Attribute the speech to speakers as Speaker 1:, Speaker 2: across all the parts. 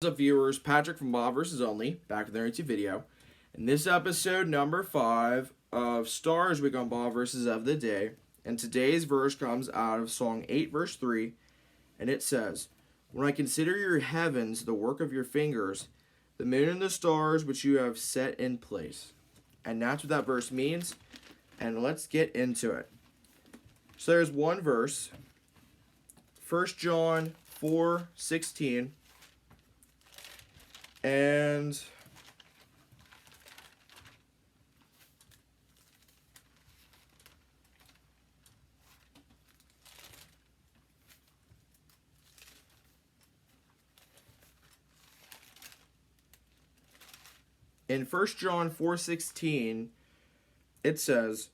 Speaker 1: What's up, viewers? Patrick from Bob vs. Only, back with another YouTube video. In this episode, number 5 of Stars Week on Bob vs. of the Day. And today's verse comes out of Song 8, verse 3. And it says, "When I consider your heavens, the work of your fingers, the moon and the stars which you have set in place." And that's what that verse means. And let's get into it. So there's one verse. 1 John 4:16. And in 1 John 4:16, it says,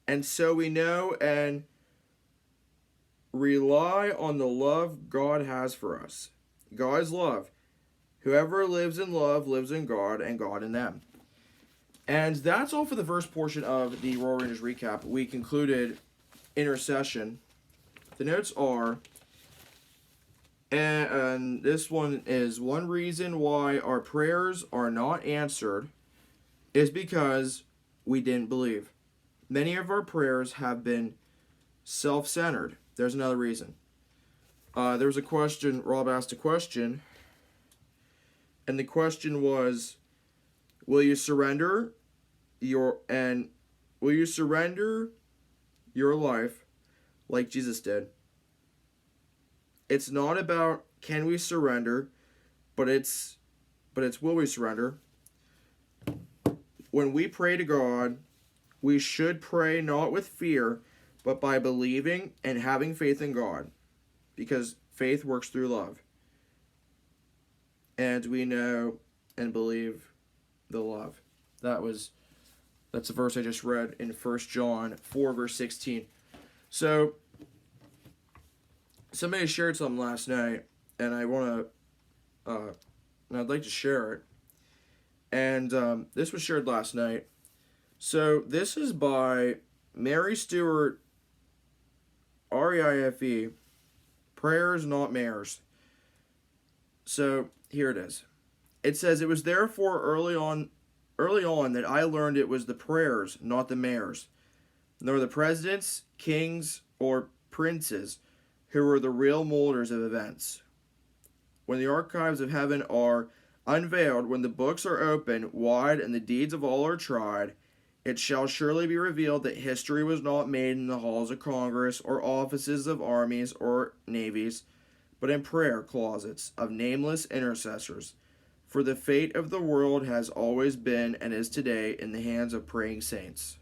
Speaker 1: "And so we know and rely on the love God has for us. God is love. Whoever lives in love lives in God, and God in them." And that's all for the verse portion of the Royal Rangers recap. We concluded intercession. The notes are, and this one is, one reason why our prayers are not answered is because we didn't believe. Many of our prayers have been self-centered. There's another reason. There was a question, Rob asked a question, and the question was, will you surrender your life like Jesus did? It's not about can we surrender, but it's will we surrender? When we pray to God, we should pray not with fear, but by believing and having faith in God, because faith works through love. And we know and believe the love. That's the verse I just read in 1 John 4, verse 16. So, somebody shared something last night, and I'd like to share it. And this was shared last night. So, this is by Mary Stewart, REIFE, Prayers Not Mayors. So, here it is. It says, "It was therefore early on that I learned it was the prayers, not the mayors, nor the presidents, kings, or princes who were the real molders of events. When the archives of heaven are unveiled, when the books are opened wide and the deeds of all are tried, it shall surely be revealed that history was not made in the halls of Congress or offices of armies or navies, but in prayer closets of nameless intercessors. For the fate of the world has always been and is today in the hands of praying saints."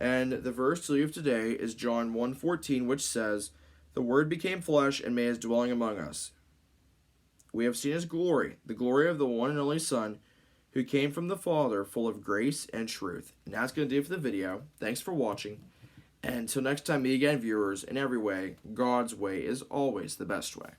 Speaker 1: And the verse to leave today is John 1:14, which says, "The Word became flesh and made his dwelling among us. We have seen his glory, the glory of the one and only Son, who came from the Father, full of grace and truth." And that's going to do it for the video. Thanks for watching. And until next time, meet again, viewers, in every way, God's way is always the best way.